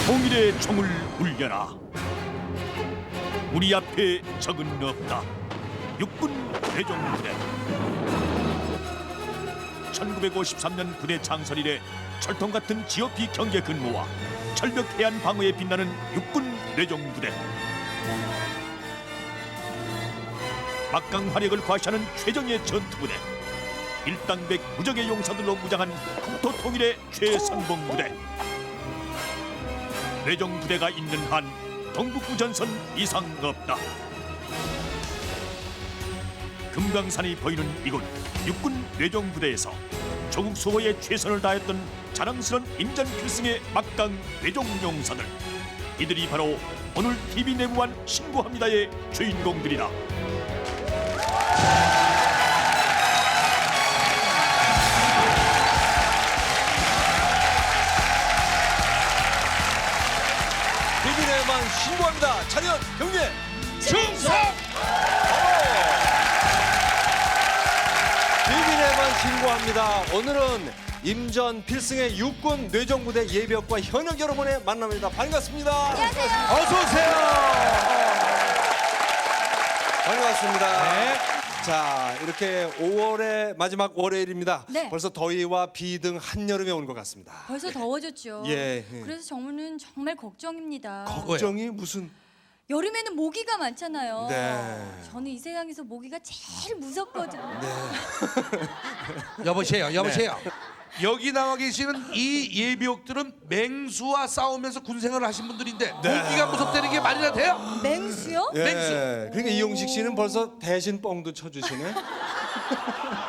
통일의 총을 울려라. 우리 앞에 적은 없다. 육군 대종부대. 1953년 부대 창설 이래 철통 같은 GOP 경계 근무와 철벽 해안 방어에 빛나는 육군 내종부대. 막강 화력을 과시하는 최정예 전투부대. 일당백 무적의 용사들로 무장한 국토 통일의 최선봉 부대. 내종부대가 있는 한 동북부 전선 이상 없다. 금강산이 보이는 이곳 육군 내종부대에서 조국 수호에 최선을 다했던 자랑스런 임전 필승의 막강 내종용사들. 이들이 바로 오늘 TV 내무관 신고합니다의 주인공들이다. TV 내무관 신고합니다. 차렷 경례 충성. TV 내무관 신고합니다. 오늘은 임전 필승의 육군 뇌정부대 예비역과 현역 여러분의 만남입니다. 반갑습니다. 안녕하세요. 어서 오세요. 반갑습니다. 네. 자, 이렇게 5월의 마지막 월요일입니다. 네. 벌써 더위와 비 등 한여름에 온 것 같습니다. 벌써 더워졌죠. 예. 그래서 저는 정말 걱정입니다. 걱정이 무슨? 여름에는 모기가 많잖아요. 네. 저는 이 세상에서 모기가 제일 무섭거든요. 여보세요. 여기 나와 계시는 이 예비역들은 맹수와 싸우면서 군생활을 하신 분들인데 모기가 무섭다는 게 말이나 돼요? 맹수요? 예. 맹수. 그러니까 이용식 씨는 벌써 대신 뻥도 쳐주시네.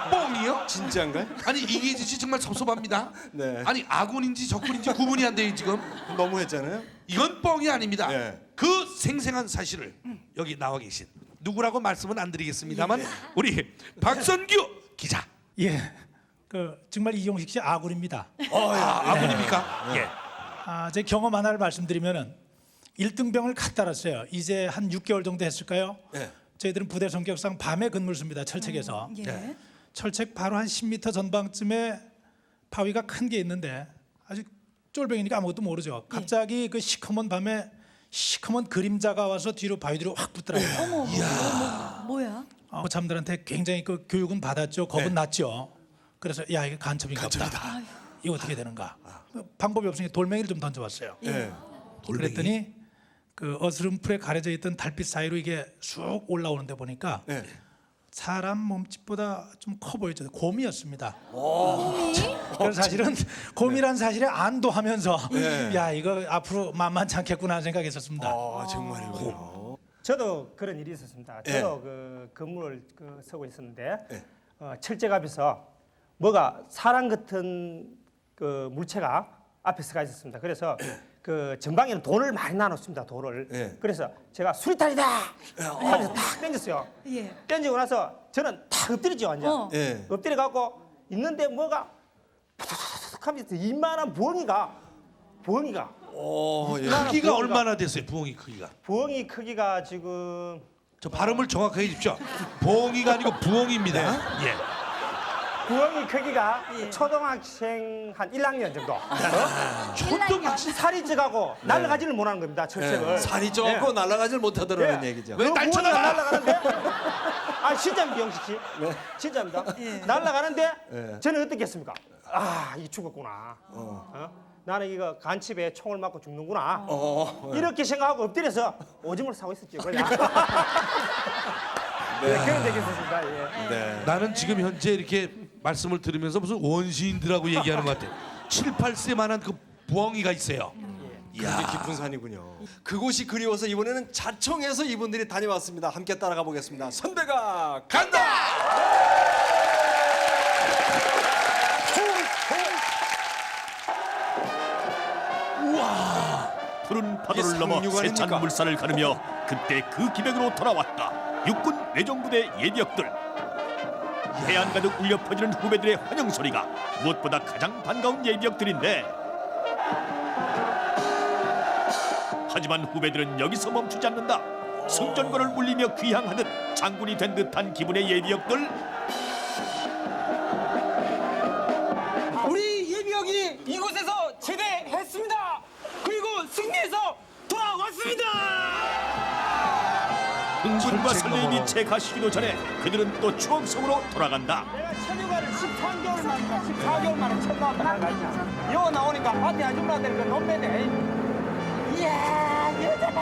뻥이요? 진짜인가요? 아니 이기진 씨 정말 섭섭합니다. 네. 아니 아군인지 적군인지 구분이 안 돼요 지금. 너무했잖아요. 이건 뻥이 아닙니다. 네. 그 생생한 사실을 여기 나와 계신 누구라고 말씀은 안 드리겠습니다만 우리 박선규 기자. 예, 정말 이용식 씨 아군입니다. 아군입니까? 예. 제 경험 하나를 말씀드리면은 1등병을 갓 달았어요. 이제 한 6개월 정도 했을까요? 예. 저희들은 부대 성격상 밤에 근무를 씁니다. 철책에서. 예. 네. 철책 바로 한 10m 전방쯤에 바위가 큰 게 있는데 아직 쫄병이니까 아무것도 모르죠. 갑자기 그 시커먼 밤에 시커먼 그림자가 와서 뒤로 바위 뒤로 확 붙더라고요. 뭐야? 잠들한테 굉장히 그 교육은 받았죠. 겁은 났죠. 그래서 야 이게 간첩인가 보다. 이거 어떻게 되는가? 방법이 없으니까 돌멩이를 좀 던져봤어요. 예. 그랬더니 그 어스름풀에 가려져 있던 달빛 사이로 이게 쑥 올라오는데 보니까 예. 사람 몸집보다 좀 커 보였죠. 곰이었습니다. 그래서 사실은 곰이란 사실에 안도하면서 네. 야 이거 앞으로 만만치 않겠구나 하는 생각했었습니다. 정말요. 저도 그런 일이 있었습니다. 예. 저도 그 근무를 서고 있었는데 예. 철책 앞에서 뭐가 사람 같은 그 물체가 앞에 서가 있었습니다. 그래서 그 전방에는 돌을 많이 나눴습니다. 돌을. 예. 그래서 제가 수리탄이다 하면서 탁 땡겼어요. 예. 땡기고 나서 저는 탁 엎드리죠 완전. 어. 예. 엎드려 갖고 있는데 뭐가 푸득 하면서 이만한 부엉이가 예. 크기가 얼마나 됐어요? 부엉이 크기가. 부엉이 크기가 지금 저 발음을 정확하게 해주십시오. 부엉이가 아니고 부엉입니다. 예. 부엉이 크기가 초등학생 한 1학년 정도. 초등학생. 살이 쪄가고 날아가지를 못하는 겁니다. 철책을. 예. 살이 쪄고 날아가질 못하더라는 얘기죠. 왜 날 부엉이가 쳐다봐? 날아가는데 아 진짜입니다 영식 씨. 진짜입니다. 날아가는데 저는 어떻겠습니까? 아 이 죽었구나. 나는 이거 간첩에 총을 맞고 죽는구나. 이렇게 생각하고 엎드려서 오줌을 싸고 있었죠. 그냥. 그런 적이 있었습니다. 예. 네. 나는 지금 현재 이렇게 말씀을 들으면서 무슨 원시인들하고 얘기하는 것 같아. 7, 8세만한 그 부엉이가 있어요. 굉장히 깊은 산이군요. 그곳이 그리워서 이번에는 자청에서 이분들이 다녀왔습니다. 함께 따라가 보겠습니다. 선배가 간다. 푸른 파도를 이게 넘어 상류관입니까? 세찬 물살을 가르며 그때 그 기백으로 돌아왔다. 육군 내종부대 예비역들. 해안 가득 울려 퍼지는 후배들의 환영 소리가 무엇보다 가장 반가운 예비역들인데, 하지만 후배들은 여기서 멈추지 않는다. 승전권을 울리며 귀향하듯 장군이 된 듯한 기분의 예비역들. 우리 예비역이 이곳에서 제대했습니다. 그리고 승리! 흥분과 설레임이 채 가시기도 전에 그들은 또 추억 속으로 돌아간다. 내가 체류가를 13개월 만인가 14개월 만에 처음 나왔다 나가냐. 여 나오니까 아파트 아줌마들 그 논매네. 이야 여자다.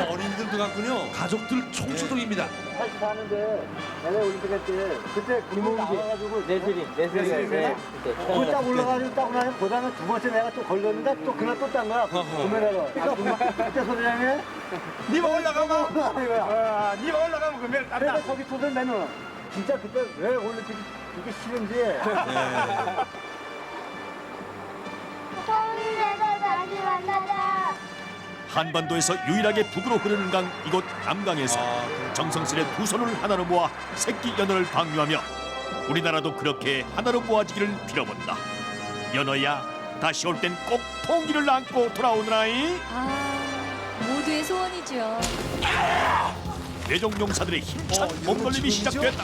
어린이들도 갔군요. 가족들 총출동입니다. 다시 사는데 내가 올림픽 할 때 그때 구멍이 나와가지고 내슬이 딱 올라가지고 딱 나면 보다는 두 번째 내가 또 걸렸는데 또 그날 또 딴 거야 구매라고 그때 소리장에 니가 올라가면 이거야 니가 올라가면 그러면 그래서 거기 토들 내는 진짜 그때 왜 올림픽 이게 싫은지 서울에서 다시 만나자. 한반도에서 유일하게 북으로 흐르는 강 이곳 남강에서 정성스레 두 손을 하나로 모아 새끼 연어를 방류하며 우리나라도 그렇게 하나로 모아지기를 빌어본다. 연어야 다시 올 땐 꼭 통기를 안고 돌아오느라이. 모두의 소원이죠. 뇌종용사들의 힘찬 몸놀림이 시작됐다.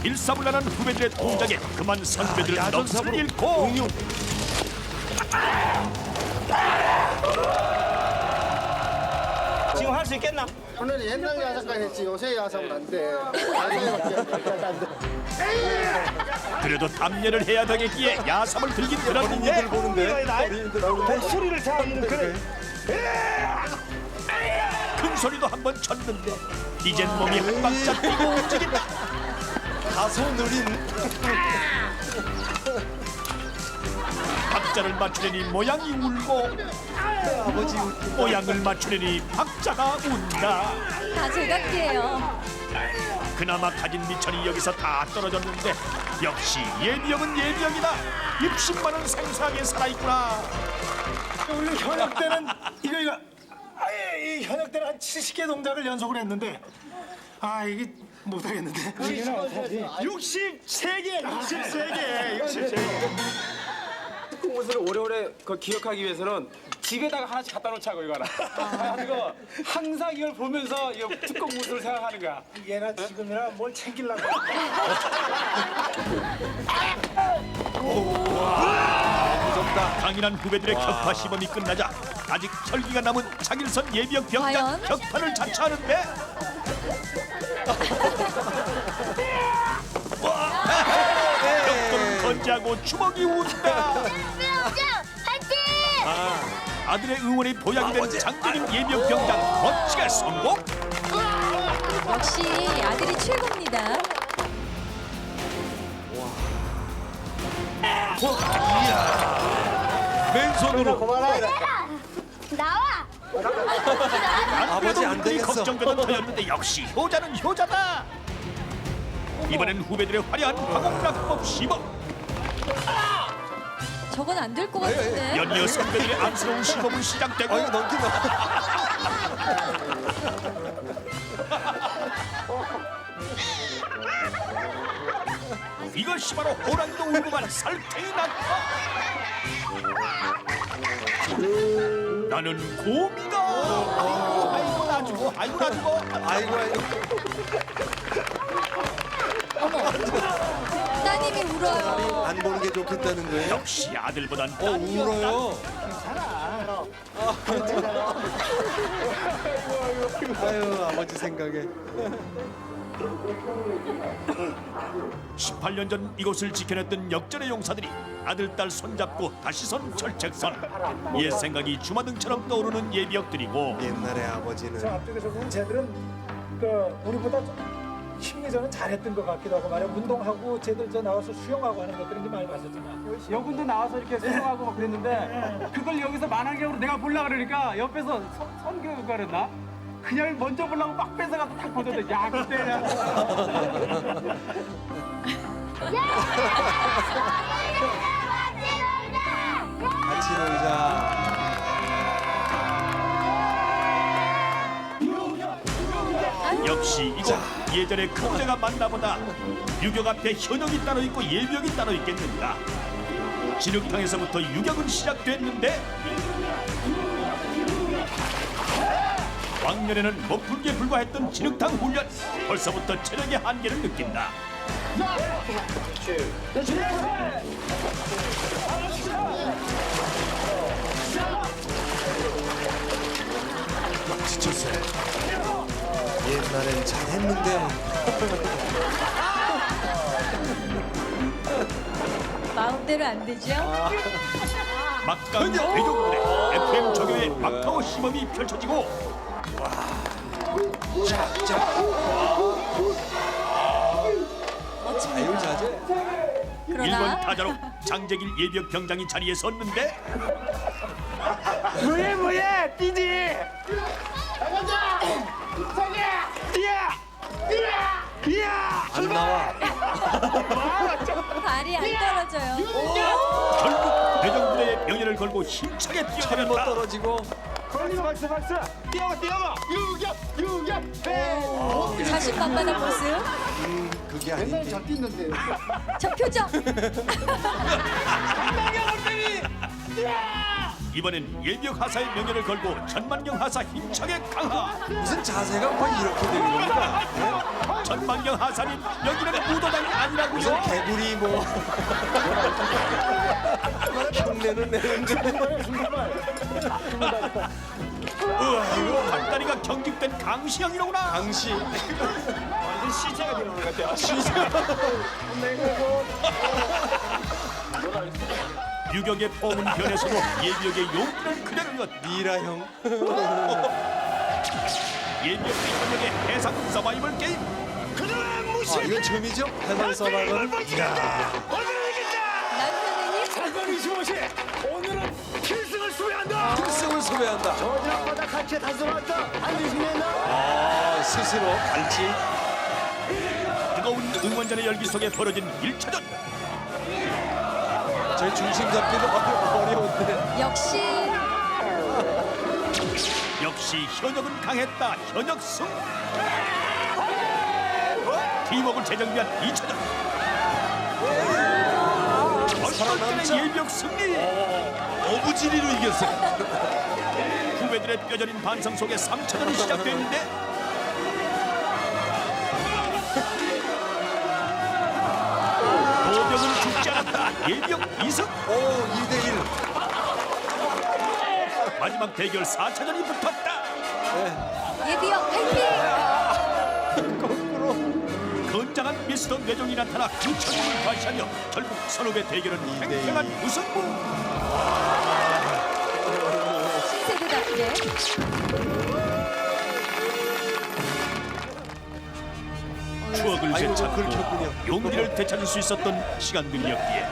일사불란한 후배들의 동작에 그만 선배들은 넋을 잃고 지금 할 수 있겠나? 오늘 옛날 야사까지 했지 요새 야사는 안 돼. 야사밖에 안 돼. 그래도 담례를 해야 되겠기에 야삼을 들긴 들었는데 어린이들 보는데. 소리를 잘 그래. 큰 소리도 한번 쳤는데 이젠 몸이 한 박자 뛰고 움직인다. 다소 느린. 박자를 맞추려니 모양이 울고 모양을 맞추려니 박자가 운다. 다 제각기예요. 그나마 가진 미천이 여기서 다 떨어졌는데 역시 예비역은 예비역이다. 60만 원 생소하게 살아있구나. 우리 현역 때는 이거 아예 이 현역 때는 한 70개 동작을 연속으로 했는데 이게 못하겠는데. 63개. 특공무술을 오래오래 기억하기 위해서는 집에다가 하나씩 갖다 놓자고 이거 하나. 그리고 항상 이걸 보면서 이 특공무술을 생각하는 거야. 얘나 지금이나 뭘 챙기려고. 강인한 후배들의 격파 시범이 끝나자 아직 혈기가 남은 장일선 예비역 병장 과연? 격파를 자처하는데 격금 건지하고 주먹이 운다. 화이팅! 아들의 응원이 보약이 된 장재림 예비역 병장 멋지게 성공. 역시 아들이 최고입니다. 맨손으로. 나와! 아버지 안 그들이 되겠어. 걱정되던 터였는데 역시 효자는 효자다. 이번엔 후배들의 화려한 화공락법 시범. 저건 안 될 것 같은데. 연이어 선배들의 안쓰러운 시범은 시작되고 이거 넘긴다. 이것이 바로 호랑이도 울고만 살쾡이 났다. 나는 곰이다. 아이고 나주고 아이고 나주고. 아이고. 따님이 울어요. 안 보는 게 좋겠다는 거예요? 역시 아들보단 딸이었다. 울어요. 아유 아버지 생각에. 18년 전 이곳을 지켜냈던 역전의 용사들이 아들 딸 손잡고 다시 선 철책선. 옛 생각이 주마등처럼 떠오르는 예비역들이고 옛날에 아버지는 앞쪽에서 보면 쟤들은 우리보다 좀 심리전은 잘했던 것 같기도 하고 말이야. 운동하고 쟤들 나와서 수영하고 하는 것들은 게 많이 봤었잖아. 여군도 나와서 이렇게 수영하고 막 그랬는데 그걸 여기서 만화경으로 내가 보려고 그러니까 옆에서 선교가 그랬나? 그냥 먼저 보려고 막 뺏어가서 딱 보던데 야 그때야. 같이 놀자. 역시 이곳 예전의 그 무대가 맞나보다. 유격 앞에 현역이 따로 있고 예비역이 따로 있겠는가. 진흙탕에서부터 유격은 시작됐는데 왕년에는 못풀기에 불과했던 진흙탕 훈련. 벌써부터 체력의 한계를 느낀다. 지쳤어요. 옛날엔 잘했는데. 마음대로 안 되죠? 막강 외종군의 FM 적용의 막타워 시범이 펼쳐지고 자유자재. 일본 그러나 타자로 장재길 예비역 병장이 자리에 섰는데 뭐해 뛰지. 안 나와. 발이 안 떨어져요. 결국 외종군의 명예를 걸고 힘차게 잘못 뛰어들었다. 떨어지고. 걸리고 박수. 뛰어가. 유격. 자신만만한 모습. 그게 아닌데. 잘 뛰는데. 저 표정. 이번엔 예비역 하사의 명예를 걸고 전만경 하사 힘차게 강하. 무슨 자세가 뭐 이렇게 되는 겁니까? 전만경 하사님 여기는 무도당이 아니라고요. 무슨 개구리 뭐. 흉내는 내는데. 닭다리가 경직된 강시영이로구나. 당시. 완전 시체가 되는 것 같아요. 유격의 폼은 변해서도 예비역의 용기는 그대로였다. 미라 형. 예비역의 현역의 해상 서바이벌 게임. 아, 이건 처음이죠? 해발 서바이벌. 남편은 오늘은 필승을 수배한다. 필승을 소배한다. 저녁마다 같이 다스렸다. 안 드시면 아, 스스로 갈지. 뜨거운 응원전의 열기 속에 벌어진 1차전. 저희 중심 잡기도 어려운데. 역시 현역은 강했다. 현역 승. 팀워크를 재정비한 2차전. 얼떨결에 예비역 승리. 어부지리로 이겼어요. 후배들의 뼈저린 반성 속에 3차전이 시작됐는데 도병은 죽지 않았다. 예비역 2승. 오, 2대1. 마지막 대결 4차전이 붙었다. 예비역 화이팅! 건장한 미스터 뇌종이 나타나 그 천국을 과시하며 결국 선후배 대결은 팽팽한 무승부. 신세대답게. 추억을 아이고, 되찾고 그렇겠군요. 용기를 되찾을 수 있었던 시간들이었기에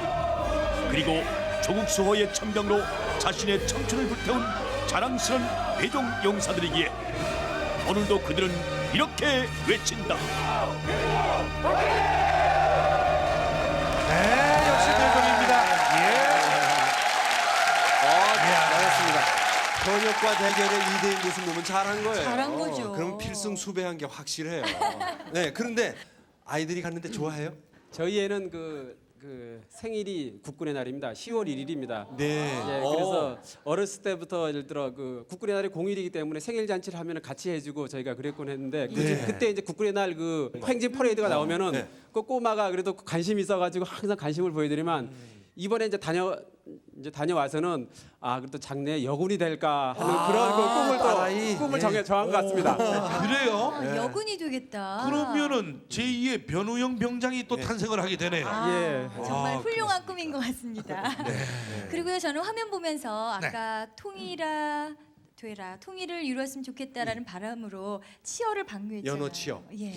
그리고 조국 수호의 천병으로 자신의 청춘을 불태운 자랑스러운 외종 용사들이기에 오늘도 그들은 이렇게 외친다. 네, 역시 대전입니다. 잘했습니다. 현역과 대결의 2대1 무승 보면 잘한 거예요. 잘한 거죠. 그럼 필승 수배한 게 확실해요. 네, 그런데 아이들이 갔는데 좋아해요? 저희 애는 그 생일이 국군의 날입니다. 10월 1일입니다. 네. 예, 그래서 어렸을 때부터 예를 들어 그 국군의 날이 공휴일이기 때문에 생일 잔치를 하면 같이 해주고 저희가 그랬곤 했는데 그때 이제 국군의 날 그 행진 퍼레이드가 나오면은 네. 그 꼬마가 그래도 관심이 있어가지고 항상 관심을 보여드리면 이번에 이제 다녀와서는 아 그래도 장래에 여군이 될까 하는 그런 그 꿈을 딸아이. 꿈을 정한 것 같습니다. 그래요? 아, 여군이 되겠다. 그러면은 제2의 변우영 병장이 또 탄생을 하게 되네요. 예. 정말 훌륭한 꿈인 것 같습니다. 그리고요 저는 화면 보면서 아까 통일을 이루었으면 좋겠다라는 바람으로 치어를 방문했잖아요. 연어 치어. 예.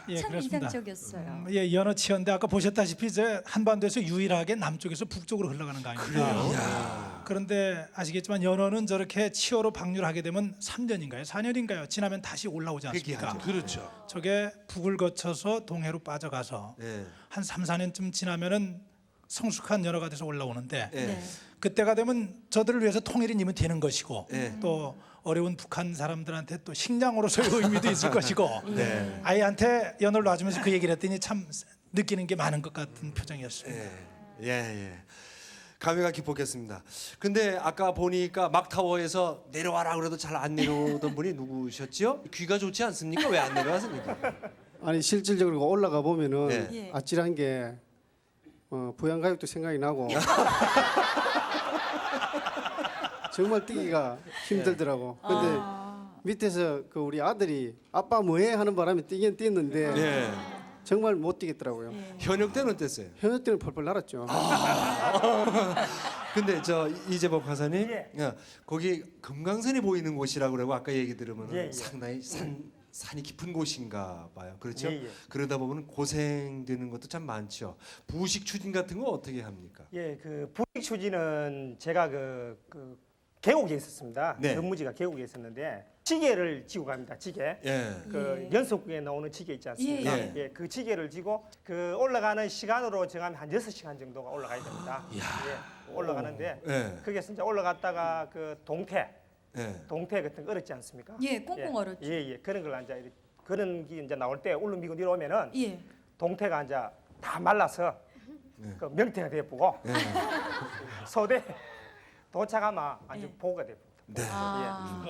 예, 참 그렇습니다. 인상적이었어요. 예, 연어 치어인데 아까 보셨다시피 이제 한반도에서 유일하게 남쪽에서 북쪽으로 흘러가는 거 아닙니까? 그런데 아시겠지만 연어는 저렇게 치어로 방류를 하게 되면 3년인가요? 4년인가요? 지나면 다시 올라오지 않습니까? 그렇죠. 저게 북을 거쳐서 동해로 빠져가서 네. 한 3, 4년쯤 지나면은 성숙한 연어가 돼서 올라오는데 네. 그때가 되면 저들을 위해서 통일이님은 되는 것이고 네. 또 어려운 북한 사람들한테 또 식량으로서의 의미도 있을 것이고 네. 아이한테 연어를 놔주면서 그 얘기를 했더니 참 느끼는 게 많은 것 같은 표정이었습니다. 예. 감회가 깊었겠습니다. 근데 아까 보니까 막타워에서 내려와라 그래도 잘 안 내려오던 분이 누구셨죠? 귀가 좋지 않습니까? 왜 안 내려왔습니까? 아니 실질적으로 올라가 보면은 네. 예. 아찔한 게 부양가육도 생각이 나고 정말 뛰기가 힘들더라고. 근데 밑에서 그 우리 아들이 아빠 뭐해 하는 바람에 뛰긴 뛰었는데 예. 정말 못 뛰겠더라고요. 현역 때는 어땠어요? 현역 때는 펄펄 날았죠. 근데 저 이재복 하사님, 예. 거기 금강산이 보이는 곳이라고 그러고 아까 얘기 들으면 예, 예. 상당히 산이 깊은 곳인가 봐요. 그렇죠? 예, 예. 그러다 보면 고생되는 것도 참 많죠. 부식 추진 같은 거 어떻게 합니까? 예, 그 부익 추진은 제가 그 계곡에 있었습니다. 네. 근무지가 계곡에 있었는데 지게를 지고 갑니다. 지게. 예. 그 연속에 나오는 지게 있지 않습니까? 예. 예, 그 지게를 지고 그 올라가는 시간으로 정하면 한 6시간 정도가 올라가야 됩니다. 예, 올라가는데 예. 거기서 이제 올라갔다가 그 동태 예. 같은 거 얼었지 않습니까? 예, 꽁꽁 얼었죠. 예, 그런 걸 이제 그런 게 이제 나올 때 울릉미고 내려오면은 예. 동태가 이제 다 말라서 그 명태가 되어보고 서대 도착하면 아주 보고가 됩니다. 네. 아.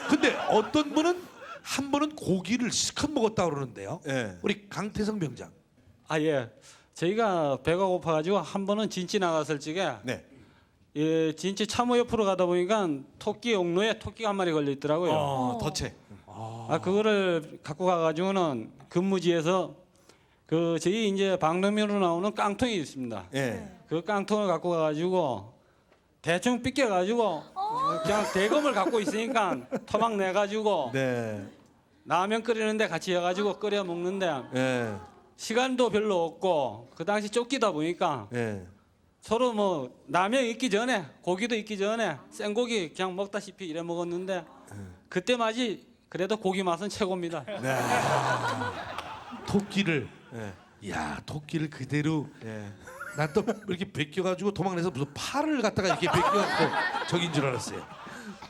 근데 어떤 분은 한 분은 고기를 실컷 먹었다 그러는데요. 예. 우리 강태성 병장. 아 예. 저희가 배가 고파가지고 한 번은 진치 나갔을 적에 네. 예, 진치 참호 옆으로 가다 보니까 토끼 옥로에 토끼가 한 마리 걸려 있더라고요. 덫에. 아 그거를 갖고 가가지고는 근무지에서 그 저희 이제 방름이로 나오는 깡통이 있습니다. 예. 그 깡통을 갖고 가가지고 대충 삐껴가지고 그냥 대검을 갖고 있으니까 토막 내가지고 네. 라면 끓이는데 같이 해가지고 끓여 먹는데 예. 시간도 별로 없고 그 당시 쫓기다 보니까 예. 서로 뭐 라면 있기 전에 고기도 있기 전에 생고기 그냥 먹다시피 이래 먹었는데 그때 맛이 그래도 고기 맛은 최고입니다. 토끼를. 예. 야, 토끼를 그대로. 예. 난 또 이렇게 벗겨가지고 도망내서 무슨 팔을 갖다가 이렇게 벗겨갖고 저긴 줄 알았어요.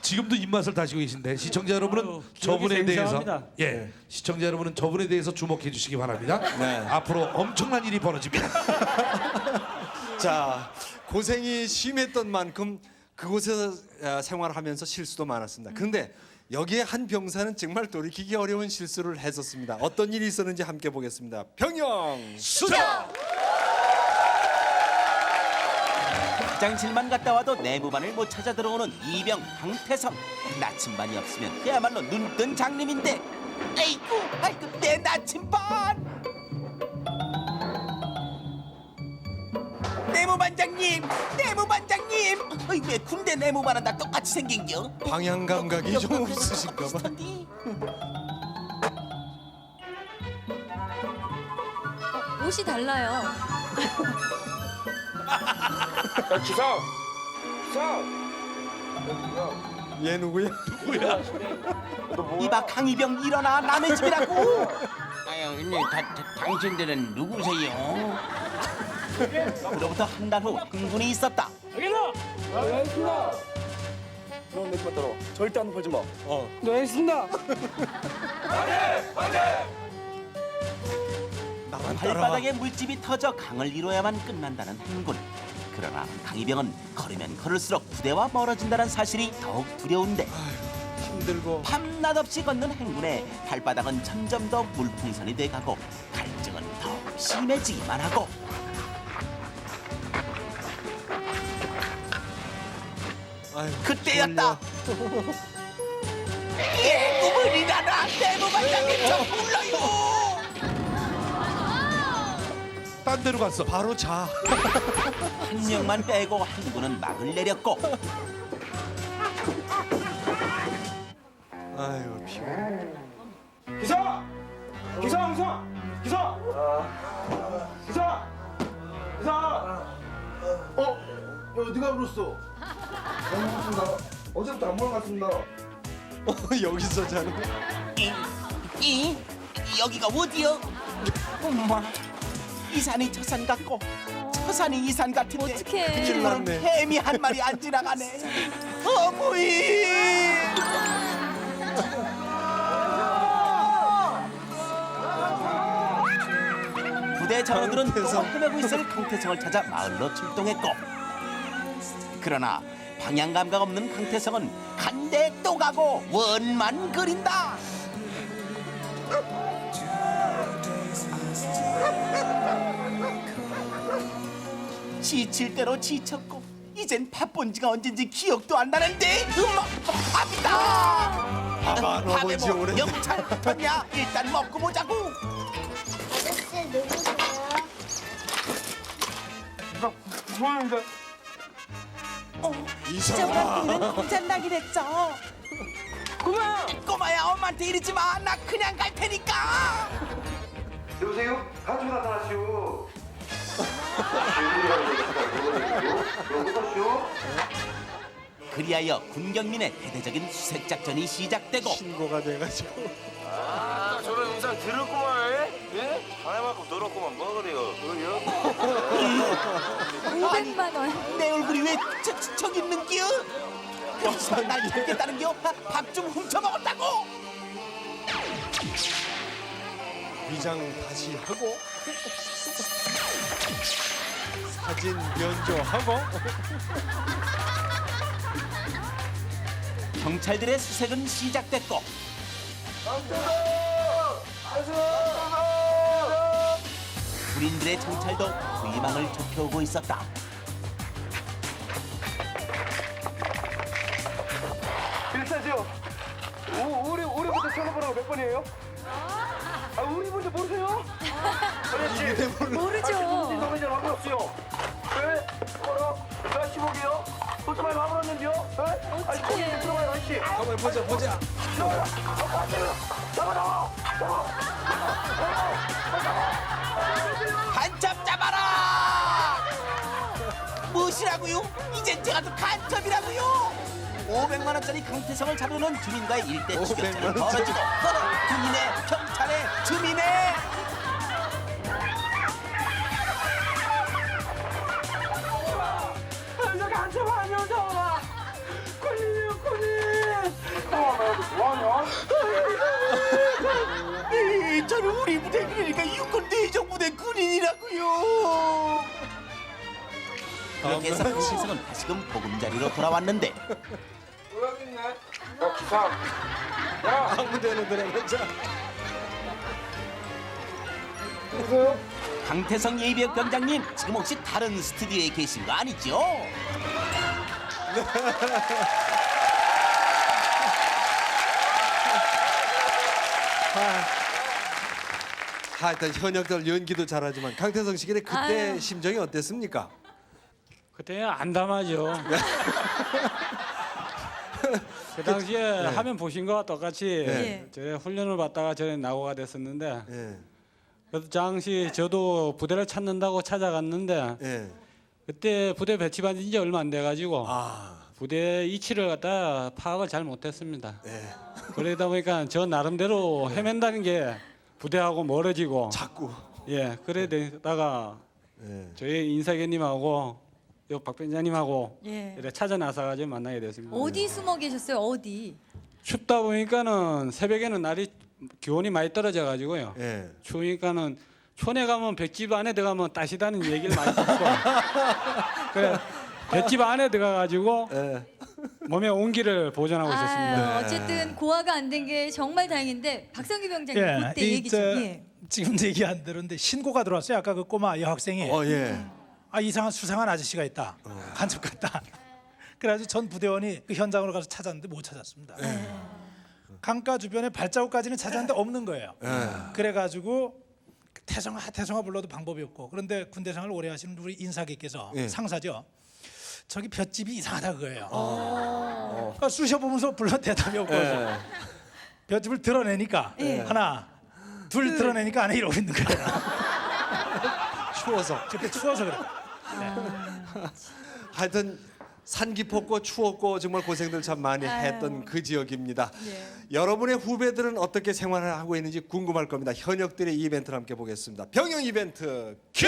지금도 입맛을 다시고 계신데 시청자 여러분은 아유, 저분에 기억이 대해서 생생합니다. 예 시청자 여러분은 저분에 대해서 주목해 주시기 바랍니다. 네. 앞으로 엄청난 일이 벌어집니다. 자, 고생이 심했던 만큼 그곳에서 생활하면서 실수도 많았습니다. 그런데 여기에 한 병사는 정말 돌이키기 어려운 실수를 했었습니다. 어떤 일이 있었는지 함께 보겠습니다. 병영 수장! 화장실만 갔다 와도 내무반을 못 찾아 들어오는 이병 강태성. 나침반이 없으면 그야말로 눈뜬 장님인데. 아이고 내 나침반. 내무반장님 어이, 왜 군대 내무반은 다 똑같이 생긴겨? 방향 감각이 좀 없으신가 봐. 비슷한디? 옷이 달라요. 얘 누구야? 이봐 강이병 일어나 남의 집이라고. 아유, 근데 당신들은 누구세요? 그로부터 한 달 후 흥분이 있었다. 넌내 것더러 절대 안 보지 마. 너 했습니다. 발바닥에 물집이 터져 강을 이뤄야만 끝난다는 행군. 그러나 강이병은 걸으면 걸을수록 부대와 멀어진다는 사실이 더욱 두려운데 힘들고 밤낮 없이 걷는 행군에 발바닥은 점점 더 물풍선이 돼가고 갈증은 더 심해지기만 하고. 아유, 그때였다. 꿈을 일하라 내무반장님 저 불러요. 딴 데로 갔어. 바로 자. 한 명만 빼고 행군은 막을 내렸고 아유, 피곤해. 기사! 어디가 불었어? 어제부터 안 보러 갔습니다. 여기서 자는 거야? 이 여기가 어디요? 엄마 이 산이 저 산 같고 저 산이 이 산 같은데 어떡해. 큰일 났네. 뱀이 한 마리 안 지나가네. 어머니. 부대 전원들은 또 헤매고 있을 강태성을 찾아 마을로 출동했고 그러나 방향 감각 없는 강태성은 간대 또 가고 원만 그린다. 지칠 대로 지쳤고 이젠 밥 본 지가 언젠지 기억도 안 나는데 밥이다. 밥안 먹은 지 오래. 영창 붙었냐? 일단 먹고 보자고. 아저씨 누구세요? 죄송합니다. 이상아. 공장 나긴 했죠. 꼬마야 엄마한테 이러지 마. 나 그냥 갈 테니까. 여보세요? 가수 나타나시오. 그리하여 군경민의 대대적인 수색 작전이 시작되고 신고가 돼가지고. 저런 영상 들었구만. 예? 하나만큼 들었구만. 뭐 그래요? 500만 원. 내 얼굴이 왜 저기 있는겨? 그렇지만 날 죽겠다는겨? 밥 좀 훔쳐 먹었다고. 위장 다시 하고 사진 면조하고. 경찰들의 수색은 시작됐고 군인들의 정찰도 부희망을 좁혀오고 있었다. 일사죠. 우리부터 전화번호가 몇 번이에요? 아, 우리 먼저 모르세요? 모르죠. 너무 잘 와보세요. 왜? 뭐라? 나 15개요? 벌써 많이 와버렸는데요? 아니, 거기 들어가요, 아저씨. 한번 보자. 간첩 잡아라! 무엇이라고요? 이젠 제가 또 간첩이라고요? 500만 원짜리 강태성을 잡으려는 주민과의 일대 추격전이 벌어지고 군인의 경찰의 주민의 저 간첩 아니오죠? 군인이요, 군인. 저는 우리 부대 그러니까 육군 대정부대 군인이라고요. 그렇게 해서 강태성은 다시금 보금자리로 돌아왔는데 여기 있네. 야, 기사. 아무데나 들어가자. 누구세요? 강태성 예비역 병장님 지금 혹시 다른 스튜디오에 계신 거 아니죠? 하여튼 현역들 연기도 잘하지만 강태성 씨의 그때 아유. 심정이 어땠습니까? 그때 안담하죠. 그 당시에 화면 보신 거와 똑같이 네. 저 훈련을 받다가 전에 나고가 됐었는데 예. 그 당시 저도 부대를 찾는다고 찾아갔는데 예. 그때 부대 배치받은 지 얼마 안 돼가지고 아. 부대 위치를 갖다 파악을 잘 못했습니다. 예. 그러다 보니까 저 나름대로 헤맨다는 게 부대하고 멀어지고 자꾸. 예 그래 되다가 예. 저희 인사견님하고 요 박 변장님하고 예. 이렇게 찾아 나서가지고 만나게 됐습니다. 어디 숨어 계셨어요? 어디? 춥다 보니까는 새벽에는 날이 기온이 많이 떨어져 가지고요. 예. 추우니까는 촌에 가면 백집 안에 들어가면 따시다는 얘기를 많이 듣고 그래 백집 안에 들어가 가지고 예. 몸의 온기를 보존하고 있었습니다. 아유, 어쨌든 고아가 안 된 게 정말 다행인데 박성규 병장님 그때 얘기 좀. 예. 지금 얘기 안 들었는데 신고가 들어왔어요. 아까 그 꼬마 여학생이 예. 아 이상한 수상한 아저씨가 있다. 간첩 같다. 그래가지고 전 부대원이 그 현장으로 가서 찾았는데 못 찾았습니다. 강가 주변에 발자국까지는 찾았는데 없는 거예요. 그래가지고 태성아 불러도 방법이 없고 그런데 군대 생활을 오래 하시는 우리 인사께서 상사죠. 저기 볏집이 이상하다 그거예요. 그러니까 쑤셔보면서 불러 대답이 없고 볏집을 드러내니까 하나 둘 드러내니까 안에 이러고 있는 거예요. 추워서. 그때 추워서 그래. 하여튼 산 깊었고 추웠고 정말 고생들 참 많이 했던 그 지역입니다. 여러분의 후배들은 어떻게 생활을 하고 있는지 궁금할 겁니다. 현역들의 이벤트를 함께 보겠습니다. 병영 이벤트 큐!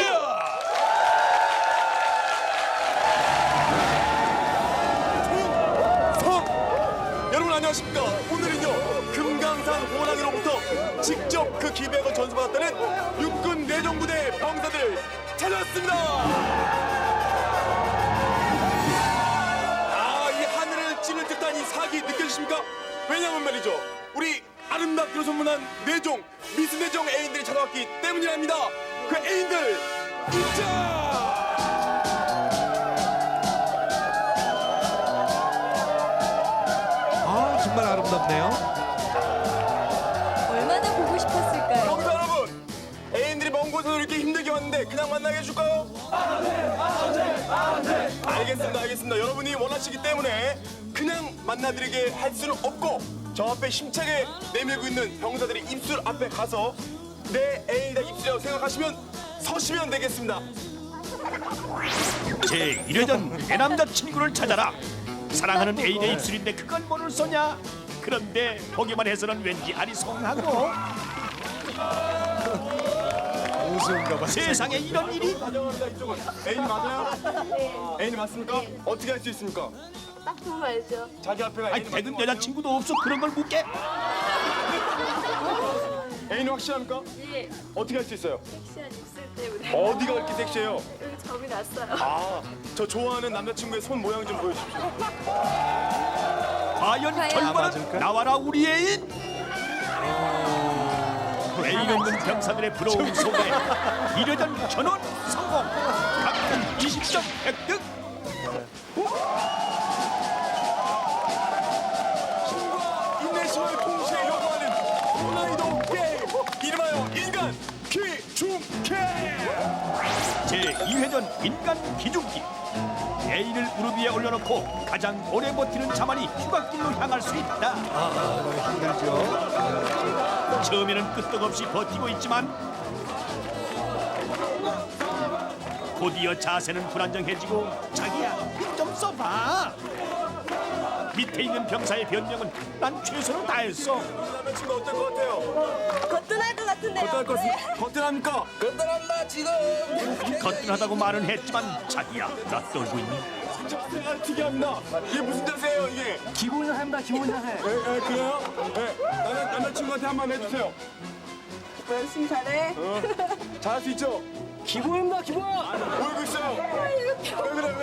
여러분 안녕하십니까? 오늘은요 금강산 호랑이로부터 직접 그 기백을 전수받았다는 육군 내정부대 병사들을 찾아왔습니다. 이 하늘을 찌를 듯한 이 사기 느껴지십니까? 왜냐면 말이죠 우리 아름답기로 소문난 내종 미스 내종 애인들이 찾아왔기 때문이랍니다. 그 애인들 입장! 정말 아름답네요. 얼마나 보고 싶었을까요? 병사 여러분, 애인들이 먼 곳에서 이렇게 힘들게 왔는데 그냥 만나게 해줄까요? 알겠습니다. 여러분이 원하시기 때문에 그냥 만나드리게 할 수는 없고 저 앞에 힘차게 내밀고 있는 병사들이 입술 앞에 가서 내 애인이다 입술이라고 생각하시면 서시면 되겠습니다. 제1회전 내 남자친구를 찾아라. 사랑하는 애인의 입술인데 그걸 뭐를 쏘냐. 그런데 보기만 해서는 왠지 아리송하고 우스운가 봐. 세상에 이런 일이. 다정합니다 이쪽은. 애인 맞아요? 애인 맞습니까? 어떻게 할 수 있습니까? 딱 보면 알죠. 자기 앞에가 아니 애인 대든 여자친구도 없어 그런 걸 묻게. 애인 확실합니까? 예. 어떻게 할 수 있어요? 섹시한 입술 때문에 어디가 이렇게 섹시해요? 여기 점이 났어요. 아, 저 좋아하는 남자친구의 손 모양 좀 보여주십시오. 과연 결과는 나와라 우리 애인. 애인 없는 병사들의 부러움 속에 1회전 전원 성공. 각본 20점 획득. 인내심을 동시에 요구하는 고난이도 게임 이름하여 인간 기중기. 제2회전 인간 기중기. 애인을 무릎 위에 올려놓고 가장 오래 버티는 자만이 휴가길로 향할 수 있다. 힘들죠. 처음에는 끄떡없이 버티고 있지만 곧이어 자세는 불안정해지고 자기야 힘 좀 써봐. 밑에 있는 병사의 변명은 난 최선을 다했어. 남자친구 어떨 것 같아요? 거뜬할 것 같은데요. 어떨 것 같습니까? 거뜬합니까? 거뜬합니다 지금. 거뜬하다고 말은 했지만 자기야 나 떨고 있니? 자세가 특이합니다. 이게 무슨 자세예요 이게? 기본 자세입니다, 기본 자세. 그래요? 남자친구한테 한번 해주세요. 열심히 잘해. 잘할 수 있죠? 기본입니다, 기본. 보이고 있어요. 왜 그래 왜?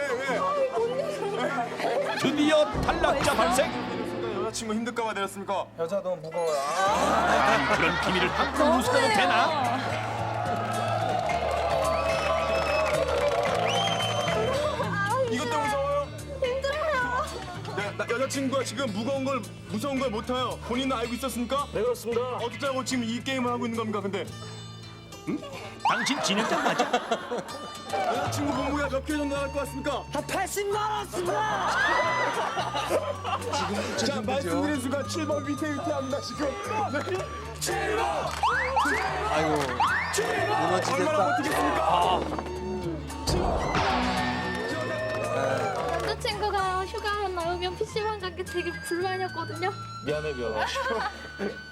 드디어 탈락자 발생. 여자친구 힘들까봐 내렸습니까? 여자 너무 무거워요. 그런 비밀을 함부로 웃어도 되나? 이것 때문에 무서워요? 힘들어요. 여자친구가 지금 무서운 걸 못 타요. 본인은 알고 있었습니까? 네, 그렇습니다. 어쩌자고 지금 이 게임을 하고 있는 겁니까? 근데 당신 진행자 맞아? 여자친구 몸무게가 몇 킬로 정도 나갈 것 같습니까? 한 80 나왔습니다. 자 말씀드린 순간 7번 위태위태합니다 지금. 네. 7번. 아이고. 얼마나 무너지겠다. 버티겠습니까? 남자친구가 휴가만 나오면 PC방 가기 되게 불만이었거든요. 미안해.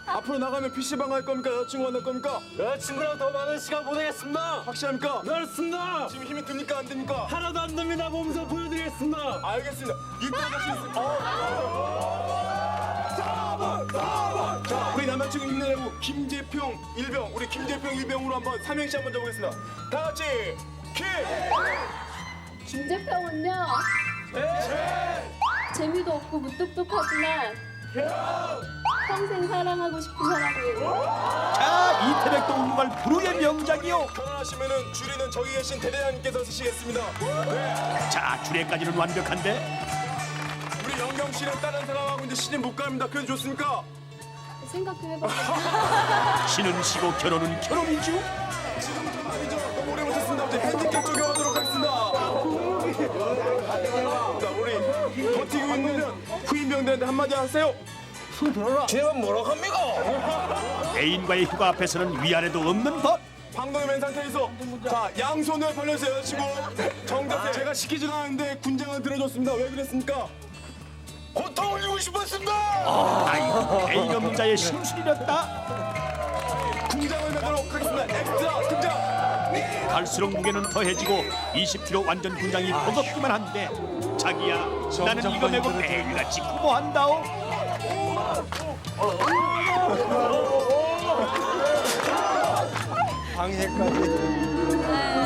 앞으로 나가면 PC방 갈 겁니까? 여자친구 만날 겁니까? 여자친구랑 더 많은 시간 보내겠습니다. 확실합니까? 그렇습니다. 지금 힘이 듭니까? 안 듭니까? 하나도 안 됩니다. 몸소 보여드리겠습니다. 알겠습니다. 이따가 다시 자, 우리 남자친구 힘내라고 김재평 일병, 우리 김재평 일병으로 한번 삼행시 한번 적어보겠습니다. 다 같이 김재평은요. 재미도 없고 무뚝뚝하지만 평생 사랑하고 싶은 사람이에요. 자 이태백도 운발 불후의 명작이요. 결혼하시면은 줄이는 저기 계신 대대장님께서 쓰시겠습니다. 자 주례까지는 완벽한데 우리 영경 씨는 다른 사람하고 이제 시집 못 갑니다. 그래도 좋습니까? 생각 좀 해봐요. 신은 쉬고 결혼은 결혼이죠. 지금부터 말이죠. 너무 오래 못했습니다. 이제 핸디캡 적용하도록 하겠습니다. 자, 우리 버티고 있는 후임병들한테 한마디 하세요. 손 들어라. 쟤는 뭐라고 합니까? 애인과의 휴가 앞에서는 위아래도 없는 법. 방금의 맨 상태에서 자 양손을 벌려주세요 여자친구. 정자세 제가 시키지는 않았는데 군장은 들어줬습니다. 왜 그랬습니까? 고통을 주고 싶었습니다. 아이고 애인 없는 자의 심술이었다. 군장을 매도록 하겠습니다. 엑스트라 등장. 갈수록 무게는 더해지고 20kg 완전 군장이 버겁기만 한데 자기야 나는 이거 메고 매일같이 구모한다오. 방해까지.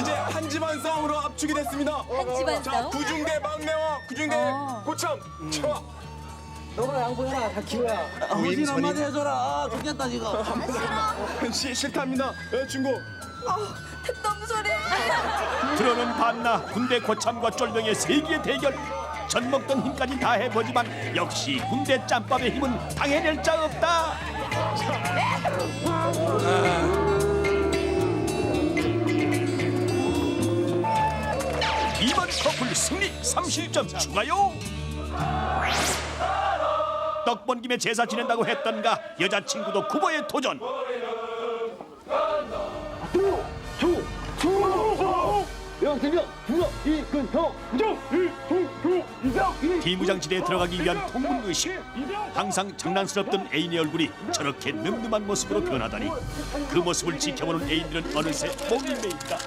이제 한 집안 싸움으로 압축이 됐습니다. 한 집안 자 싸움? 구중대 막내와 구중대 고참. 좋아. 너가 양보해라. 다 기회야. 부임 선임. 해줘라. 좋겠다 지금. 싫답니다. 여자친구 너무 소리. 들어는 봤나 군대 고참과 쫄병의 세기의 대결. 전 먹던 힘까지 다 해보지만 역시 군대 짬밥의 힘은 당해낼 자 없다. 이번 커플 승리 30점 추가요. 떡본 김에 제사 지낸다고 했던가 여자친구도 구보에 도전. 비무장지대에 들어가기 위한 통문의식. 항상 장난스럽던 애인의 얼굴이 저렇게 늠름한 모습으로 변하다니. 그 모습을 지켜보는 애인들은 어느새 목이 메인다.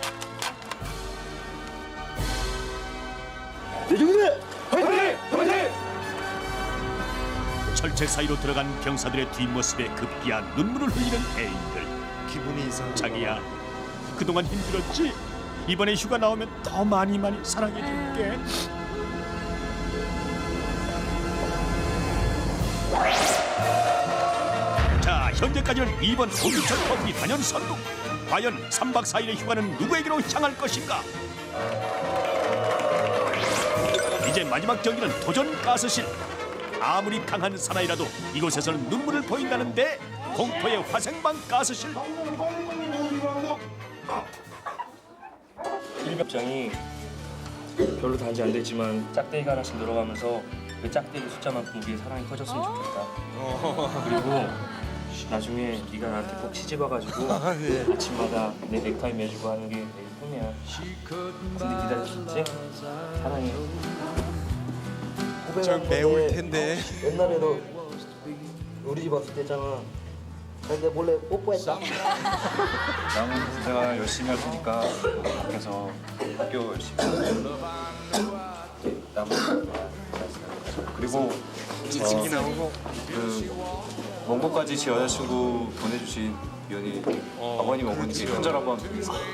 철책 사이로 들어간 병사들의 뒷모습에 급기야 눈물을 흘리는 애인들. 기분이 이상. 자기야, 그동안 힘들었지? 이번에 휴가 나오면 더 많이 사랑해줄게. 자, 현재까지는 2번 오규철 커플이 단연 선두. 과연 3박 4일의 휴가는 누구에게로 향할 것인가? 이제 마지막 경기는 도전 가스실. 아무리 강한 사나이라도 이곳에서는 눈물을 보인다는데 공포의 화생방 가스실. 일병장이 별로 단지 안 됐지만 짝대기가 하나씩 늘어가면서 그 짝대기 숫자만큼 우리의 사랑이 커졌으면 좋겠다. 그리고 나중에 네가 나한테 꼭 시집 와가지고 아침마다 내 넥타이 매주고 하는 게 내 꿈이야. 근데 기다릴 수 있지? 사랑해. 저 매울 텐데. 옛날에도 우리 집 왔을 때잖아. 근데 몰래 뽀뽀했다. 나는 내가 열심히 할 테니까 밖에서 학교 열심히 그리고 찌찌기 나오고 그 원고까지 제 여자친구 보내주신 위원이 아버님 어머니께 큰절 한번 드리겠습니다.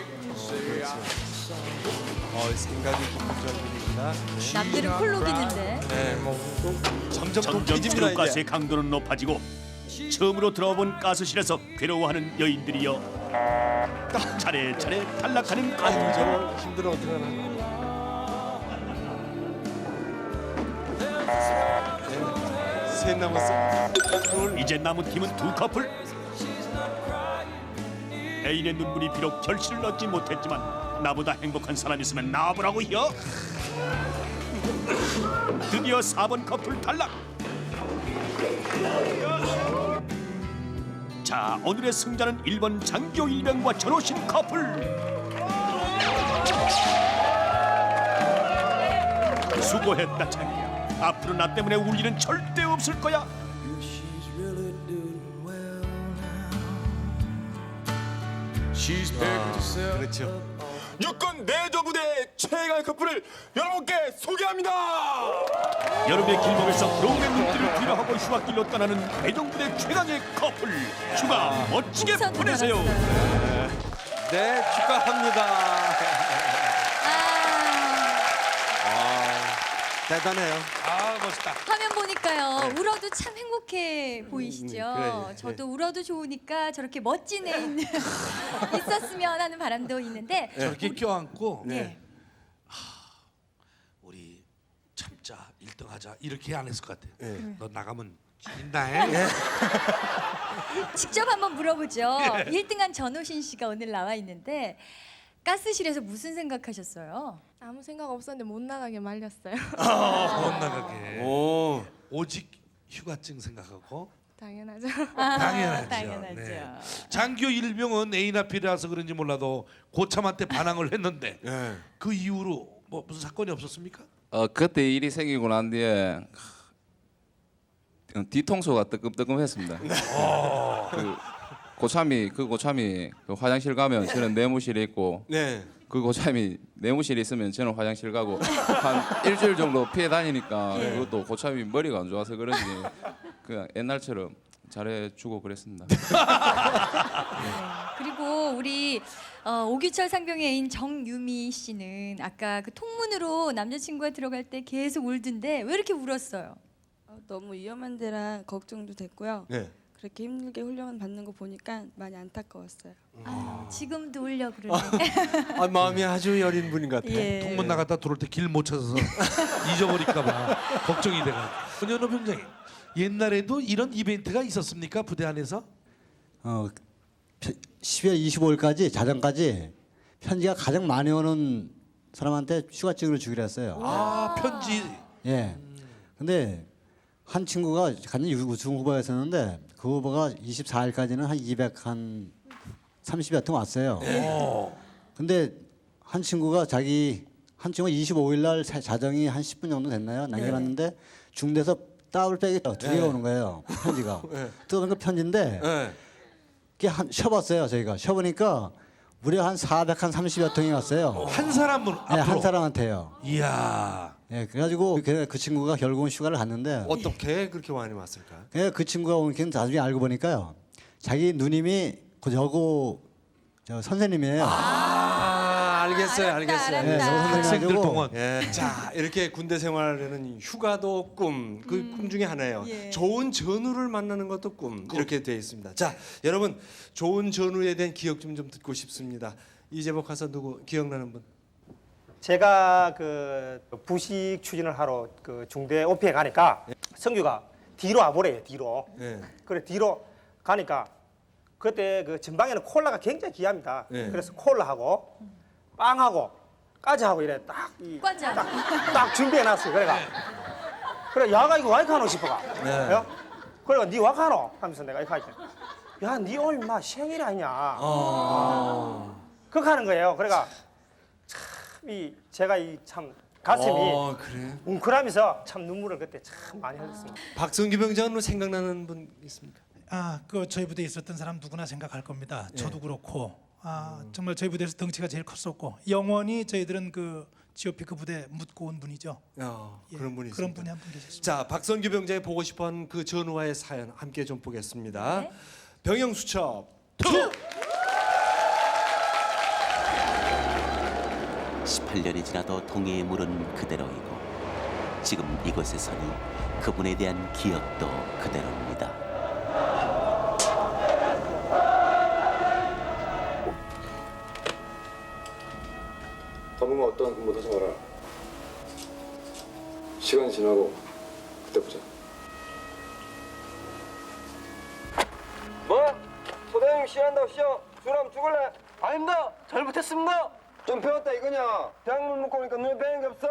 생각이 긍정적이구나. 남들은 콜록이는데. 네, 점점 점점 독해집니다 이제. 트롯가스의 강도는 높아지고 처음으로 들어본 가스실에서 괴로워하는 여인들이여 차례차례 탈락하는 가스실. 힘들어 어떡하나. 셋 남았어. 이제 남은 팀은 두 커플. 애인의 눈물이 비록 결실을 얻지 못했지만 나보다 행복한 사람 있으면 나와보라고요. 드디어 4번 커플 탈락. 자, 오늘의 승자는 1번 장교 일병과 전호신 커플. 수고했다 자기야. 앞으로 나 때문에 울 일은 절대 없을 거야. 그렇죠. 육군 내조부대 최강 커플을 여러분께 소개합니다. 여름의 길목에서 부러움의 눈길을 뒤로하고 휴가길로 떠나는 내정부대 최강의 커플. 휴가 멋지게 풍선 보내세요. 네, 축하합니다. 대단해요. 아 멋있다. 화면 보니까요. 울어도 참 행복해 보이시죠? 그래, 저도 울어도 좋으니까 저렇게 멋진 애인 있었으면 하는 바람도 있는데 저렇게 껴안고 네. 우리 참자 1등하자 이렇게 안 했을 것 같아. 네. 너 나가면 진다해. 직접 한번 물어보죠. 1등한 전호신 씨가 오늘 나와 있는데 가스실에서 무슨 생각하셨어요? 아무 생각 없었는데 못 나가게 말렸어요. 못 나가게. 오. 오직 휴가증 생각하고 당연하죠. 당연하죠. 당연하죠. 네. 장교 일병은 애인 앞이라서 그런지 몰라도 고참한테 반항을 했는데 네. 그 이후로 뭐 무슨 사건이 없었습니까? 그때 일이 생기고 난 뒤에 뒤통수가 뜨끔뜨끔했습니다. 그 고참이 그 화장실 가면 저는 내무실에 있고 네. 그 고참이 내무실에 있으면 저는 화장실 가고 한 일주일 정도 피해 다니니까 그것도 고참이 머리가 안 좋아서 그런지 그냥 옛날처럼 잘해주고 그랬습니다. 그리고 우리 오규철 상병의 애인 정유미 씨는 아까 그 통문으로 남자친구가 들어갈 때 계속 울던데 왜 이렇게 울었어요? 너무 위험한 데라 걱정도 됐고요. 네. 그렇게 힘들게 훈련 받는 거 보니까 많이 안타까웠어요. 지금도 울려 그러네. 아, 마음이 아주 여린 분 같아. 예. 통문 나갔다 들어올 때 길 못 찾아서 잊어버릴까봐 걱정이 돼가지고. 권현호 병장님, 옛날에도 이런 이벤트가 있었습니까 부대 안에서? 12월 25일까지 자정까지 편지가 가장 많이 오는 사람한테 휴가증을 주기로 했어요. 아, 편지. 예. 근데 한 친구가 간이 우승 후보였었는데 그 후보가 24일까지는 한 230여 통 왔어요. 근데 한 친구가 25일 날 자정이 한 10분 정도 됐나요? 남겨놨는데 중대에서 따블백이 2개가 오는 거예요. 편지가. 뜯은 거 편지인데 이게 쉬어봤어요. 저희가 쉬어보니까 무려 한 430여 통이 왔어요. 한 사람은 네, 한 사람한테요. 이야. 네, 그래가지고 그 친구가 결국은 휴가를 갔는데 어떻게 그렇게 많이 왔을까? 그 친구가 오긴 나중에 알고 보니까요. 자기 누님이 저 선생님이에요. 알겠어요, 알겠어요. 네, 학생들 동원. 예. 자, 이렇게 군대 생활에는 휴가도 꿈, 그 꿈 중에 하나예요. 좋은 전우를 만나는 것도 꿈. 이렇게 되어 있습니다. 자, 여러분 좋은 전우에 대한 기억 좀 듣고 싶습니다. 이재복 가서 누구 기억나는 분? 제가 그 부식 추진을 하러 그 중대 오피에 가니까 성규가 뒤로 와보래요. 뒤로. 그래 뒤로 가니까 그때 그 전방에는 콜라가 굉장히 귀합니다. 그래서 콜라하고 빵하고 까지하고 이래 딱 준비해놨어요. 그래 야가 이거 와이카노 싶어가. 그래가 니 와카노 하면서 내가 이렇게 할게. 야, 니 오늘 마 생일 아니냐. 그렇게 하는 거예요. 그래가 제가 참 가슴이 그래? 웅크라면서 참 눈물을 그때 참 많이 흘렸습니다. 박성규 병장은 생각나는 분 있습니까? 그 저희 부대에 있었던 사람 누구나 생각할 겁니다. 저도 그렇고 정말 저희 부대에서 덩치가 제일 컸었고 영원히 저희들은 그 GOP 그 부대 묻고 온 분이죠. 그런 분이 그런 있습니다. 분이 한 분 계셨습니다. 자, 박성규 병장이 보고 싶어하는 그 전우와의 사연 함께 좀 보겠습니다. 병영수첩 2. 18년이 지나도 동해에 물은 그대로이고 지금 이곳에서는 그분에 대한 기억도 그대로입니다. 당분간 어떤 근무도 하지 마라. 시간이 지나고 그때 보자. 뭐? 소대장님 쉬한다고 쉬어? 죽으라면 죽을래? 아닙니다. 잘못했습니다. 좀 배웠다 이거냐? 대학문 먹고 오니까 눈에 뵈는 게 없어?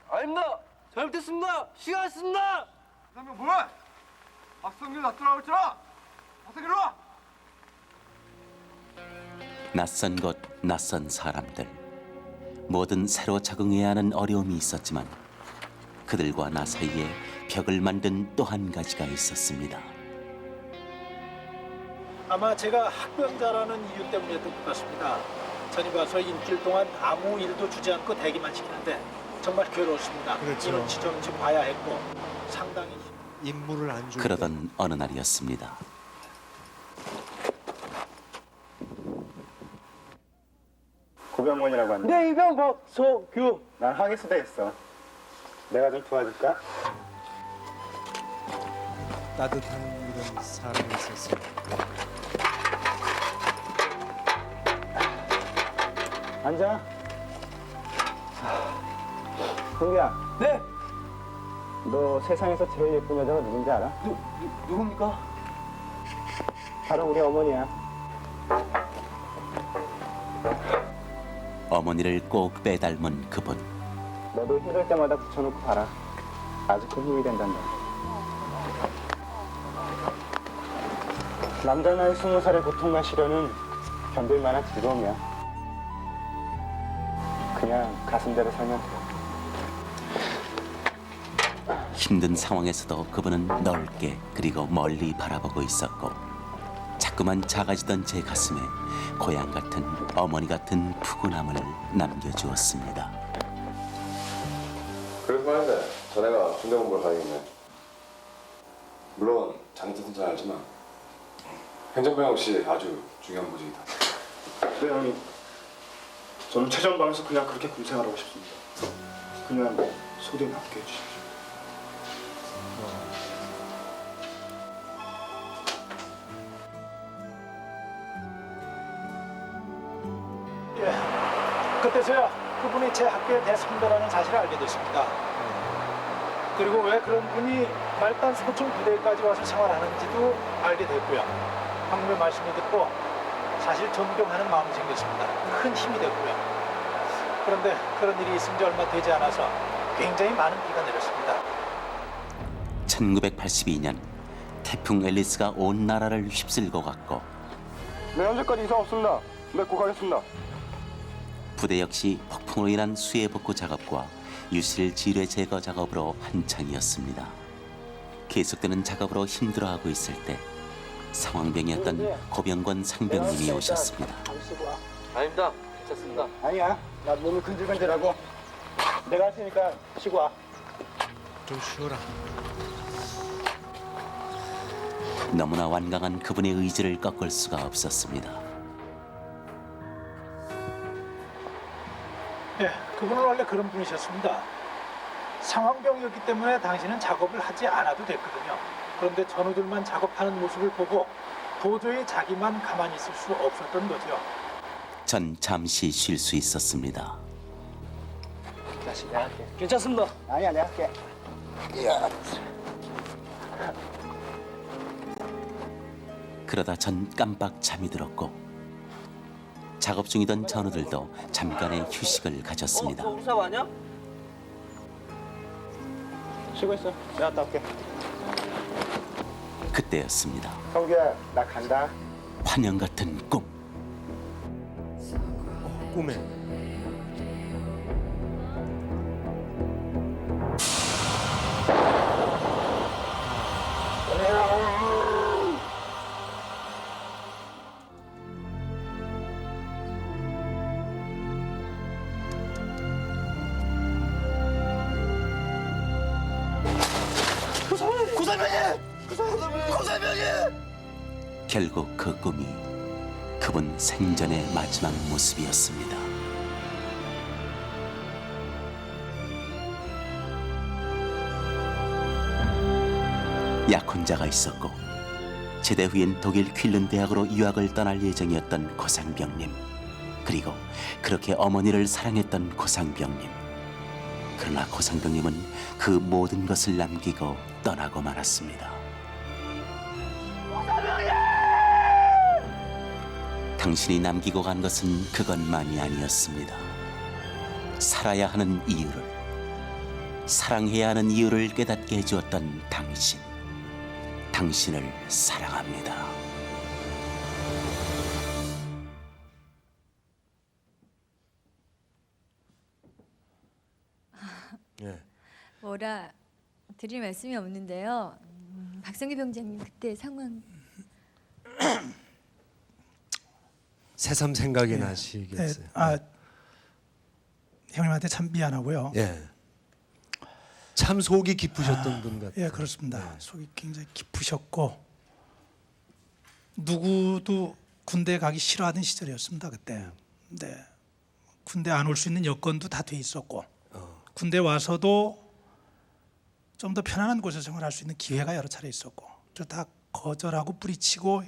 아닙니다. 잘못했습니다. 쉬었습니다. 그다음에 뭐야? 박성규 놔두라고 했잖아. 박성규로 와. 낯선 곳, 낯선 사람들. 뭐든 새로 적응해야 하는 어려움이 있었지만 그들과 나 사이에 벽을 만든 또 한 가지가 있었습니다. 아마 제가 학병자라는 이유 때문이었던 것 같습니다. 전이 와서 일주일 동안 아무 일도 주지 않고 대기만 시키는데 정말 괴로웠습니다. 그렇죠. 이런지 저런지 봐야 했고 상당히 임무를 안 줄. 그러던 어느 날이었습니다. 고병원이라고 한다. 네, 이병 박소규. 난 항해수대 있어. 내가 좀 도와줄까? 따뜻한 이런 사람이 있었어요. 앉아. 흥기야. 네. 너 세상에서 제일 예쁜 여자가 누군지 알아? 누굽니까? 바로 우리 어머니야. 어머니를 꼭 빼닮은 그분. 너도 힘들 때마다 붙여놓고 봐라. 아주 큰 힘이 된단다. 남자 나이 20살의 고통과 시련은 견딜 만한 즐거움이야. 그냥 가슴대로 살면 돼. 힘든 상황에서도 그분은 넓게 그리고 멀리 바라보고 있었고 자꾸만 작아지던 제 가슴에 고향 같은 어머니 같은 푸근함을 남겨주었습니다. 그래서 말인데 자네가 군대 공부를 가야겠네. 물론 자네 뜻은 잘 알지만 행정병 역시 아주 중요한 보직이다. 네 형님. 저는 최전방에서 그냥 그렇게 군생활하고 싶습니다. 그냥 소대 맡게 해주십시오. 그때서야 그분이 제 학교의 대선배라는 사실을 알게 됐습니다. 그리고 왜 그런 분이 말단 소총 부대까지 와서 생활하는지도 알게 됐고요. 방금의 말씀을 듣고 사실 존경하는 마음이 생겼습니다. 큰 힘이 됐고요. 그런데 그런 일이 있은 지 얼마 되지 않아서 굉장히 많은 비가 내렸습니다. 1982년 태풍 앨리스가 온 나라를 휩쓸고 갔고 네, 현재까지 이상 없습니다. 네, 곧 가겠습니다. 부대 역시 폭풍으로 인한 수해 복구 작업과 유실 지뢰 제거 작업으로 한창이었습니다. 계속되는 작업으로 힘들어하고 있을 때 상황병이었던 고병권 상병님이 오셨습니다. 아닙니다. 괜찮습니다. 아니야. 나 몸이 근질근질하고. 내가 할 테니까 쉬고 와. 좀 쉬어라. 너무나 완강한 그분의 의지를 꺾을 수가 없었습니다. 네, 그분은 원래 그런 분이셨습니다. 상황병이었기 때문에 당신은 작업을 하지 않아도 됐거든요. 그런데 전우들만 작업하는 모습을 보고 도저히 자기만 가만히 있을 수 없었던 거죠. 전 잠시 쉴 수 있었습니다. 다시 내가 할게. 괜찮습니다. 아니야, 내가 할게. 그러다 전 깜빡 잠이 들었고 작업 중이던 전우들도 잠깐의 휴식을 가졌습니다. 우리 사업 아니야? 쉬고 있어. 내가 갔다 올게. 그때였습니다. 성규야, 나 간다. 환영 같은 꿈. 꿈에. 결국 그 꿈이 그분 생전의 마지막 모습이었습니다. 약혼자가 있었고 제대 후엔 독일 퀼른 대학으로 유학을 떠날 예정이었던 고상병님, 그리고 그렇게 어머니를 사랑했던 고상병님. 그러나 고상병님은 그 모든 것을 남기고 떠나고 말았습니다. 당신이 남기고 간 것은 그것만이 아니었습니다. 살아야 하는 이유를, 사랑해야 하는 이유를 깨닫게 해주었던 당신. 당신을 사랑합니다. 뭐라 드릴 말씀이 없는데요. 박성규 병장님 그때 상황 새삼 생각이 나시겠어요. 형님한테 참 미안하고요. 예. 참 속이 깊으셨던 분 같아요. 예, 그렇습니다. 속이 굉장히 깊으셨고 누구도 군대 가기 싫어하던 시절이었습니다. 그때. 네. 군대 안 올 수 있는 여건도 다 돼 있었고 군대 와서도 좀 더 편안한 곳에서 생활할 수 있는 기회가 여러 차례 있었고 저 다 거절하고 뿌리치고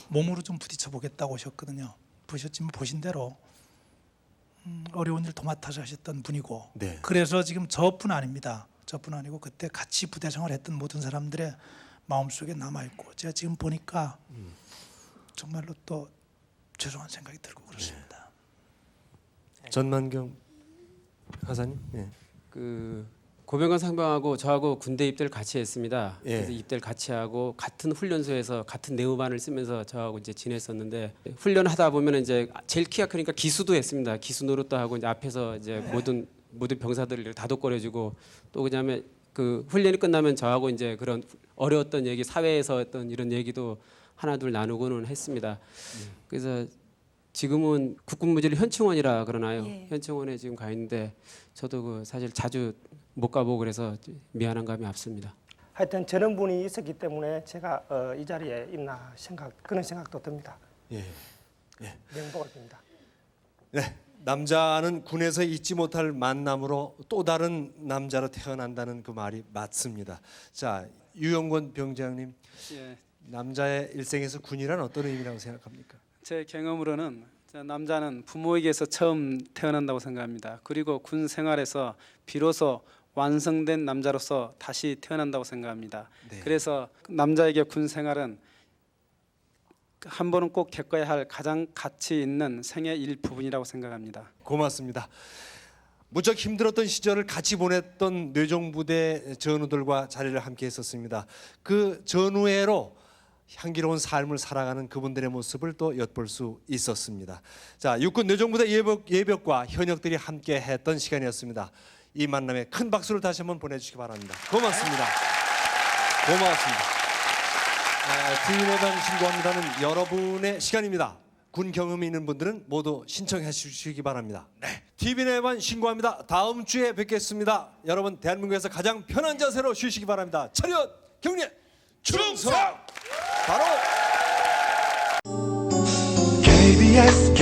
몸으로 좀 부딪혀 보겠다고 오셨거든요. 보셨지만 보신 대로 어려운 일 도맡아서 하셨던 분이고 네. 그래서 지금 저뿐 아닙니다. 저뿐 아니고 그때 같이 부대 생활했던 모든 사람들의 마음속에 남아있고 제가 지금 보니까 정말로 또 죄송한 생각이 들고 그렇습니다. 전만경 하사님. 예. 그 고병관 상병하고 저하고 군대 입대를 같이 했습니다. 예. 그래서 입대를 같이 하고 같은 훈련소에서 같은 내무반을 쓰면서 저하고 이제 지냈었는데 훈련하다 보면 이제 제일 키가 크니까 기수도 했습니다. 기수 노릇도 하고 이제 앞에서 이제 모든 병사들을 다독거려주고 또 그다음에 그 훈련이 끝나면 저하고 이제 그런 어려웠던 얘기, 사회에서 어떤 이런 얘기도 하나둘 나누고는 했습니다. 그래서 지금은 국군무질 현충원이라 그러나요? 예. 현충원에 지금 가 있는데 저도 그 사실 자주 못 가보고 그래서 미안한 감이 앞섭니다. 하여튼 저런 분이 있었기 때문에 제가 이 자리에 있나 그런 생각도 듭니다. 예. 예. 명복을 빕니다. 네. 남자는 군에서 잊지 못할 만남으로 또 다른 남자로 태어난다는 그 말이 맞습니다. 자, 유영권 병장님. 예. 남자의 일생에서 군이란 어떤 의미라고 생각합니까? 제 경험으로는 남자는 부모에게서 처음 태어난다고 생각합니다. 그리고 군 생활에서 비로소 완성된 남자로서 다시 태어난다고 생각합니다. 그래서 남자에게 군 생활은 한 번은 꼭 겪어야 할 가장 가치 있는 생애 일부분이라고 생각합니다. 고맙습니다. 무척 힘들었던 시절을 같이 보냈던 뇌종부대 전우들과 자리를 함께 했었습니다. 그 전우회로 향기로운 삶을 살아가는 그분들의 모습을 또 엿볼 수 있었습니다. 자, 육군 뇌종부대 예벽과 현역들이 함께 했던 시간이었습니다. 이 만남에 큰 박수를 다시 한번 보내주시기 바랍니다. 고맙습니다. 고맙습니다. TV내관 신고합니다는 여러분의 시간입니다. 군 경험이 있는 분들은 모두 신청해 주시기 바랍니다. TV내관 신고합니다. 다음 주에 뵙겠습니다. 여러분 대한민국에서 가장 편한 자세로 쉬시기 바랍니다. 차렷 경례 충성. 바로 KBS